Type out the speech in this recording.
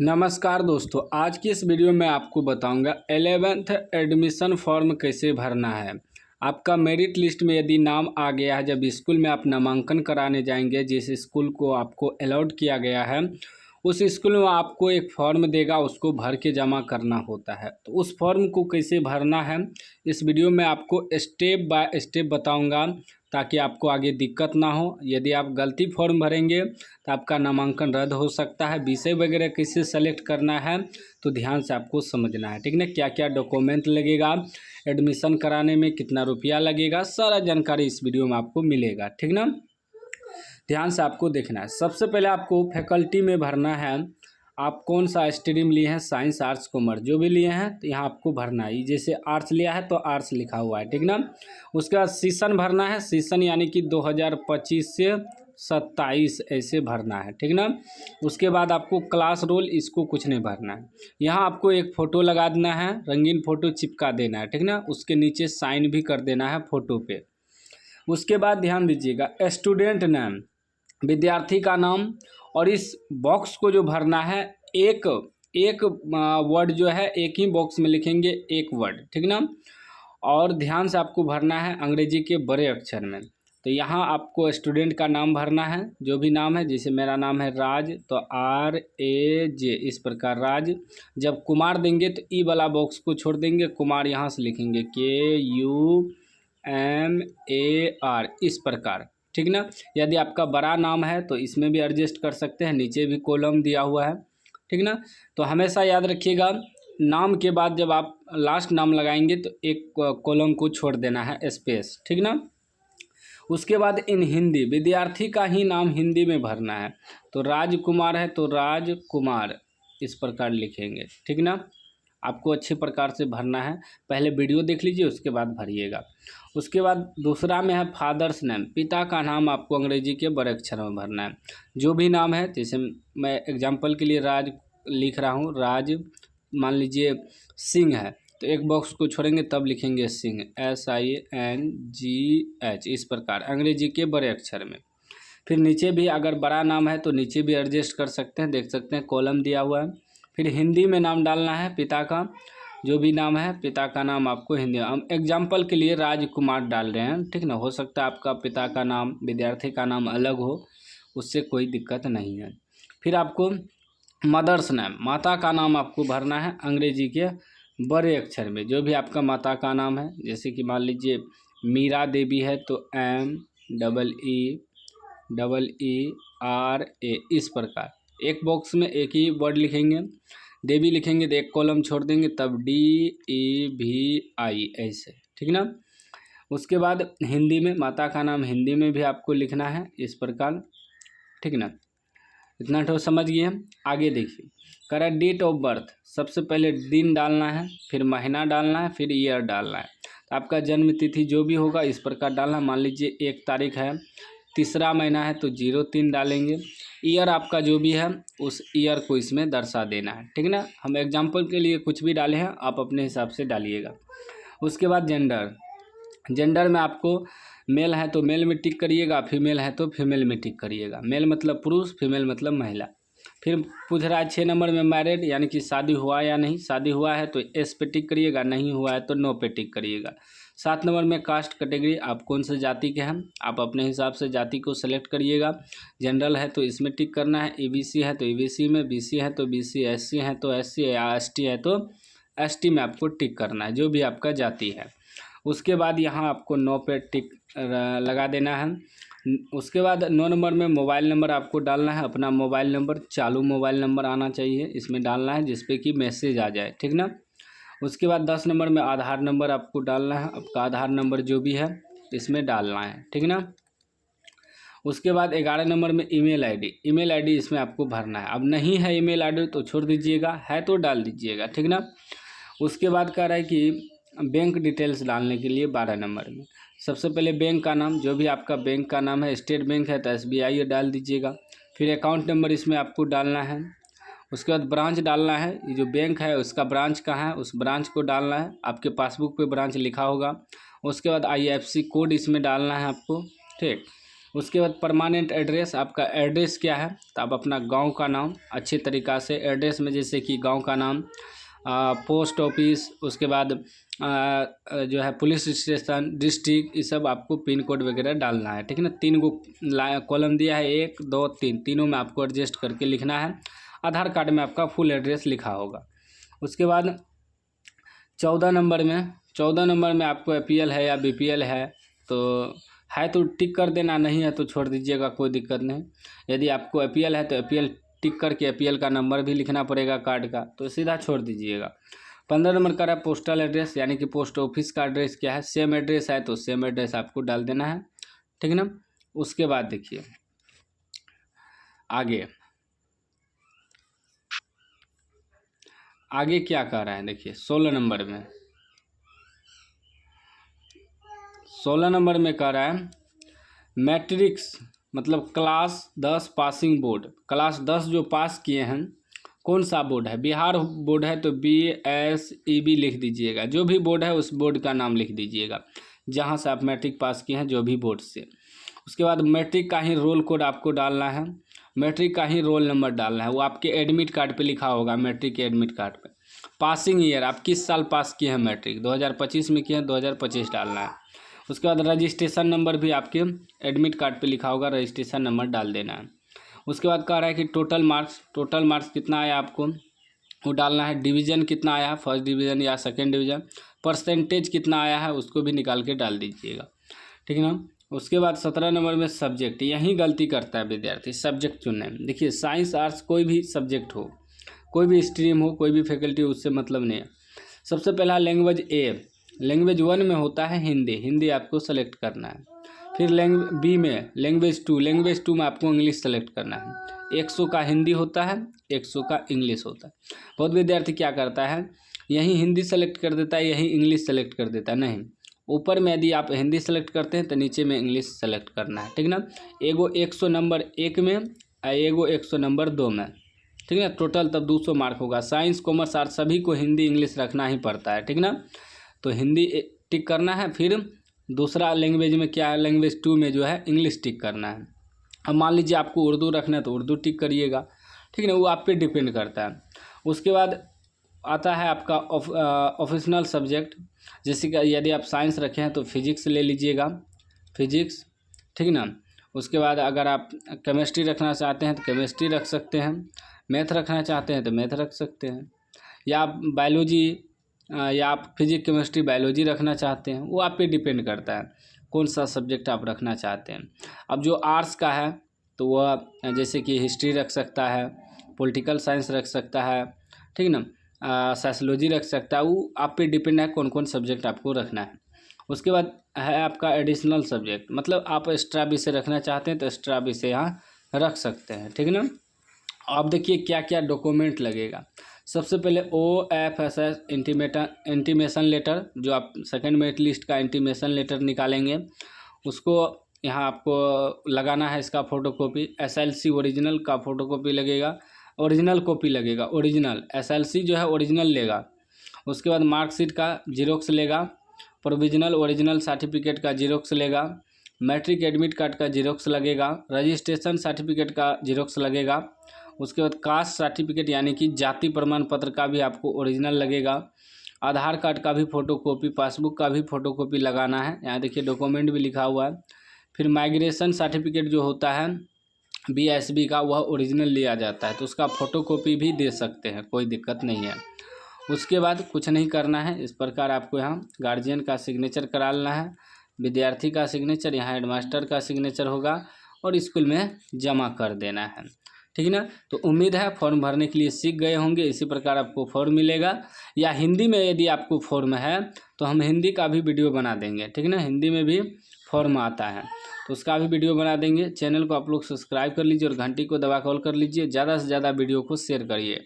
नमस्कार दोस्तों, आज की इस वीडियो में आपको बताऊंगा 11th एडमिशन फॉर्म कैसे भरना है। आपका मेरिट लिस्ट में यदि नाम आ गया है, जब स्कूल में आप नामांकन कराने जाएंगे, जिस स्कूल को आपको अलॉट किया गया है उस स्कूल में आपको एक फॉर्म देगा, उसको भर के जमा करना होता है। तो उस फॉर्म को कैसे भरना है इस वीडियो में आपको स्टेप बाय स्टेप बताऊंगा, ताकि आपको आगे दिक्कत ना हो। यदि आप गलती फॉर्म भरेंगे तो आपका नामांकन रद्द हो सकता है। विषय वगैरह कैसे सेलेक्ट करना है तो ध्यान से आपको समझना है, ठीक ना। क्या क्या डॉक्यूमेंट लगेगा, एडमिशन कराने में कितना रुपया लगेगा, सारा जानकारी इस वीडियो में आपको मिलेगा, ठीक ना। ध्यान से आपको देखना है। सबसे पहले आपको फैकल्टी में भरना है, आप कौन सा स्ट्रीम लिए हैं, साइंस आर्ट्स कॉमर्स जो भी लिए हैं, तो यहाँ आपको भरना है। जैसे आर्ट्स लिया है तो आर्ट्स लिखा हुआ है, ठीक ना। उसके बाद सेशन भरना है, सेशन यानी कि 2025 से 27 ऐसे भरना है, ठीक ना। उसके बाद आपको क्लास रोल, इसको कुछ नहीं भरना है। यहाँ आपको एक फ़ोटो लगा देना है, रंगीन फ़ोटो चिपका देना है, ठीक ना। उसके नीचे साइन भी कर देना है फ़ोटो पे। उसके बाद ध्यान दीजिएगा, स्टूडेंट नेम, विद्यार्थी का नाम, और इस बॉक्स को जो भरना है एक वर्ड जो है एक ही बॉक्स में लिखेंगे, एक वर्ड, ठीक ना। और ध्यान से आपको भरना है अंग्रेजी के बड़े अक्षर में। तो यहाँ आपको स्टूडेंट का नाम भरना है, जो भी नाम है। जैसे मेरा नाम है राज, तो RAJ, इस प्रकार राज। जब कुमार देंगे तो ई वाला बॉक्स को छोड़ देंगे, कुमार यहाँ से लिखेंगे KUMAR, इस प्रकार, ठीक ना। यदि आपका बड़ा नाम है तो इसमें भी एडजस्ट कर सकते हैं, नीचे भी कॉलम दिया हुआ है, ठीक ना। तो हमेशा याद रखिएगा, नाम के बाद जब आप लास्ट नाम लगाएंगे तो एक कॉलम को छोड़ देना है, स्पेस, ठीक ना। उसके बाद इन हिंदी, विद्यार्थी का ही नाम हिंदी में भरना है। तो राजकुमार है तो राजकुमार, इस प्रकार लिखेंगे, ठीक ना। आपको अच्छे प्रकार से भरना है। पहले वीडियो देख लीजिए, उसके बाद भरिएगा। उसके बाद दूसरा में है फादर्स नेम, पिता का नाम आपको अंग्रेजी के बड़े अक्षर में भरना है। जो भी नाम है, जैसे मैं एग्जांपल के लिए राज लिख रहा हूँ, राज मान लीजिए सिंह है, तो एक बॉक्स को छोड़ेंगे तब लिखेंगे सिंह, SINGH, इस प्रकार अंग्रेजी के बड़े अक्षर में। फिर नीचे भी अगर बड़ा नाम है तो नीचे भी एडजस्ट कर सकते हैं, देख सकते हैं कॉलम दिया हुआ है। फिर हिंदी में नाम डालना है पिता का, जो भी नाम है पिता का नाम आपको हिंदी में, हम एग्जाम्पल के लिए राजकुमार डाल रहे हैं, ठीक ना। हो सकता है आपका पिता का नाम, विद्यार्थी का नाम अलग हो, उससे कोई दिक्कत नहीं है। फिर आपको मदर्स नेम, माता का नाम आपको भरना है अंग्रेजी के बड़े अक्षर में, जो भी आपका माता का नाम है। जैसे कि मान लीजिए मीरा देवी है तो MEERA, इस प्रकार एक बॉक्स में एक ही वर्ड लिखेंगे। देवी लिखेंगे तो एक कॉलम छोड़ देंगे, तब DEVI, ऐसे, ठीक ना। उसके बाद हिंदी में माता का नाम हिंदी में भी आपको लिखना है, इस प्रकार, ठीक ना। इतना तो समझ गए हम। आगे देखिए, करा डेट ऑफ बर्थ, सबसे पहले दिन डालना है, फिर महीना डालना है, फिर ईयर डालना है। तो आपका जन्म तिथि जो भी होगा इस प्रकार डालना। मान लीजिए 1 तारीख है, तीसरा महीना है तो 03 डालेंगे। ईयर आपका जो भी है उस ईयर को इसमें दर्शा देना है, ठीक ना। हम एग्जाम्पल के लिए कुछ भी डाले हैं, आप अपने हिसाब से डालिएगा। उसके बाद जेंडर, जेंडर में आपको मेल है तो मेल में टिक करिएगा, फीमेल है तो फीमेल में टिक करिएगा। मेल मतलब पुरुष, फीमेल मतलब महिला। फिर पूछ रहा है 6 नंबर में मैरिड, यानी कि शादी हुआ या नहीं। शादी हुआ है तो S पे टिक करिएगा, नहीं हुआ है तो नो पे टिक करिएगा। 7 नंबर में कास्ट कैटेगरी, आप कौन से जाति के हैं, आप अपने हिसाब से जाति को सेलेक्ट करिएगा। जनरल है तो इसमें टिक करना है, ABC है तो ABC में, BC है तो BC, SC है तो SC, ST है तो ST में आपको टिक करना है, जो भी आपका जाति है। उसके बाद यहाँ आपको 9 पे टिक लगा देना है। उसके बाद 9 नंबर में मोबाइल नंबर आपको डालना है, अपना मोबाइल नंबर, चालू मोबाइल नंबर आना चाहिए, इसमें डालना है जिस पे कि मैसेज आ जाए, ठीक ना। उसके बाद 10 नंबर में आधार नंबर आपको डालना है, आपका आधार नंबर जो भी है इसमें डालना है, ठीक ना। उसके बाद 11 नंबर में ईमेल आईडी इसमें आपको भरना है। अब नहीं है ईमेल आईडी तो छोड़ दीजिएगा, है तो डाल दीजिएगा, ठीक ना। उसके बाद कह रहा है कि बैंक डिटेल्स डालने के लिए 12 नंबर में सबसे पहले बैंक का नाम, जो भी आपका बैंक का नाम है, स्टेट बैंक है तो SBI डाल दीजिएगा। फिर अकाउंट नंबर इसमें आपको डालना है। उसके बाद ब्रांच डालना है, ये जो बैंक है उसका ब्रांच कहाँ है उस ब्रांच को डालना है, आपके पासबुक पे ब्रांच लिखा होगा। उसके बाद IFSC कोड इसमें डालना है आपको, ठीक। उसके बाद परमानेंट एड्रेस, आपका एड्रेस क्या है, तो आप अपना गांव का नाम अच्छी तरीक़ा से एड्रेस में, जैसे कि गांव का नाम, पोस्ट ऑफिस, उसके बाद जो है पुलिस स्टेशन, डिस्ट्रिक्ट, ये सब आपको पिन कोड वगैरह डालना है, ठीक है ना। 3 गो कॉलम दिया है, 1 2 3, तीनों में आपको एडजस्ट करके लिखना है। आधार कार्ड में आपका फुल एड्रेस लिखा होगा। उसके बाद 14 नंबर में आपको APL है या BPL है तो टिक कर देना, नहीं है तो छोड़ दीजिएगा, कोई दिक्कत नहीं। यदि आपको APL है तो APL टिक करके APL का नंबर भी लिखना पड़ेगा कार्ड का, तो सीधा छोड़ दीजिएगा। 15 नंबर का है पोस्टल एड्रेस, यानी कि पोस्ट ऑफिस का एड्रेस क्या है, सेम एड्रेस है तो सेम एड्रेस आपको डाल देना है, ठीक है ना। उसके बाद देखिए आगे क्या कह रहा है, देखिए 16 नंबर में कह रहा है मैट्रिक्स, मतलब क्लास 10 पासिंग बोर्ड, क्लास 10 जो पास किए हैं, कौन सा बोर्ड है, बिहार बोर्ड है तो BSEB लिख दीजिएगा। जो भी बोर्ड है उस बोर्ड का नाम लिख दीजिएगा, जहाँ से आप मैट्रिक पास किए हैं, जो भी बोर्ड से। उसके बाद मैट्रिक का ही रोल कोड आपको डालना है, मैट्रिक का ही रोल नंबर डालना है, वो आपके एडमिट कार्ड पे लिखा होगा, मैट्रिक के एडमिट कार्ड पे। पासिंग ईयर, आप किस साल पास किए हैं मैट्रिक, 2025 में किए हैं, 2025 डालना है। उसके बाद रजिस्ट्रेशन नंबर भी आपके एडमिट कार्ड पे लिखा होगा, रजिस्ट्रेशन नंबर डाल देना है। उसके बाद कह रहा है कि टोटल मार्क्स कितना आया आपको, वो डालना है। डिवीज़न कितना आया, फर्स्ट डिवीज़न या सेकेंड डिवीज़न, परसेंटेज कितना आया है, उसको भी निकाल के डाल दीजिएगा, ठीक है ना। उसके बाद 17 नंबर में सब्जेक्ट, यहीं गलती करता है विद्यार्थी, सब्जेक्ट चुनने में। देखिए साइंस आर्ट्स कोई भी सब्जेक्ट हो, कोई भी स्ट्रीम हो, कोई भी फैकल्टी हो, उससे मतलब नहीं है। सबसे पहला लैंग्वेज लैंग्वेज 1 में होता है हिंदी आपको सेलेक्ट करना है। फिर B में लैंग्वेज 2 में आपको इंग्लिश सेलेक्ट करना है। 100 का हिंदी होता है, 100 का इंग्लिश होता है। बहुत विद्यार्थी क्या करता है, यहीं हिंदी सेलेक्ट कर देता है, यहीं इंग्लिश सेलेक्ट कर देता है, नहीं। ऊपर में यदि आप हिंदी सेलेक्ट करते हैं तो नीचे में इंग्लिश सेलेक्ट करना है, ठीक ना। एगो 100 नंबर 1 में, एगो 100 नंबर 2 में, ठीक है ना। टोटल तब 200 मार्क होगा। साइंस कॉमर्स आर्ट्स सभी को हिंदी इंग्लिश रखना ही पड़ता है, ठीक ना। तो हिंदी टिक करना है। फिर दूसरा लैंग्वेज में क्या है, लैंग्वेज 2 में जो है इंग्लिश टिक करना है। अब मान लीजिए आपको उर्दू रखना है तो उर्दू टिक करिएगा, ठीक है ना, वो आप पे डिपेंड करता है। उसके बाद आता है आपका ऑप्शनल सब्जेक्ट, जैसे कि यदि आप साइंस रखे हैं तो फिजिक्स ले लीजिएगा, फिजिक्स, ठीक है ना। उसके बाद अगर आप केमिस्ट्री रखना चाहते हैं तो केमिस्ट्री रख सकते हैं, मैथ रखना चाहते हैं तो मैथ रख सकते हैं, या आप बायोलॉजी या आप फिजिक्स केमिस्ट्री बायोलॉजी रखना चाहते हैं, वो आप पे डिपेंड करता है कौन सा सब्जेक्ट आप रखना चाहते हैं। अब जो आर्ट्स का है तो वह जैसे कि हिस्ट्री रख सकता है, पॉलिटिकल साइंस रख सकता है, ठीक है ना, सोशियोलॉजी रख सकता है, वो आप पे डिपेंड है कौन कौन सब्जेक्ट आपको रखना है। उसके बाद है आपका एडिशनल सब्जेक्ट, मतलब आप एक्स्ट्रा विषय रखना चाहते हैं तो एक्स्ट्रा विषय यहाँ रख सकते हैं, ठीक है ना। अब देखिए क्या क्या डॉक्यूमेंट लगेगा। सबसे पहले OFSS इंटीमेशन लेटर, जो आप सेकंड मेरिट लिस्ट का इंटीमेशन लेटर निकालेंगे, उसको यहाँ आपको लगाना है, इसका फ़ोटोकॉपी। SLC ओरिजिनल का फ़ोटोकॉपी लगेगा, ओरिजिनल कॉपी लगेगा, ओरिजिनल। SLC जो है ओरिजिनल लेगा। उसके बाद मार्कशीट का जीरोक्स लेगा, प्रोविजनल ओरिजिनल सर्टिफिकेट का जीरोक्स लेगा, मैट्रिक एडमिट कार्ड का जीरोक्स लगेगा, रजिस्ट्रेशन सर्टिफिकेट का जीरोक्स लगेगा। उसके बाद कास्ट सर्टिफिकेट यानी कि जाति प्रमाण पत्र का भी आपको ओरिजिनल लगेगा, आधार कार्ड का भी फ़ोटोकॉपी, पासबुक का भी फ़ोटोकॉपी लगाना है। यहाँ देखिए डॉक्यूमेंट भी लिखा हुआ है। फिर माइग्रेशन सर्टिफिकेट जो होता है BSB का, वह ओरिजिनल लिया जाता है, तो उसका फ़ोटोकॉपी भी दे सकते हैं, कोई दिक्कत नहीं है। उसके बाद कुछ नहीं करना है, इस प्रकार आपको यहाँ गार्जियन का सिग्नेचर करा लेना है, विद्यार्थी का सिग्नेचर, यहाँ हेडमास्टर का सिग्नेचर होगा, और स्कूल में जमा कर देना है, ठीक है ना। तो उम्मीद है फॉर्म भरने के लिए सीख गए होंगे। इसी प्रकार आपको फॉर्म मिलेगा, या हिंदी में यदि आपको फॉर्म है तो हम हिंदी का भी वीडियो बना देंगे, ठीक है ना। हिंदी में भी फॉर्म आता है तो उसका भी वीडियो बना देंगे। चैनल को आप लोग सब्सक्राइब कर लीजिए और घंटी को दबा कॉल कर लीजिए। ज़्यादा से ज़्यादा वीडियो को शेयर करिए।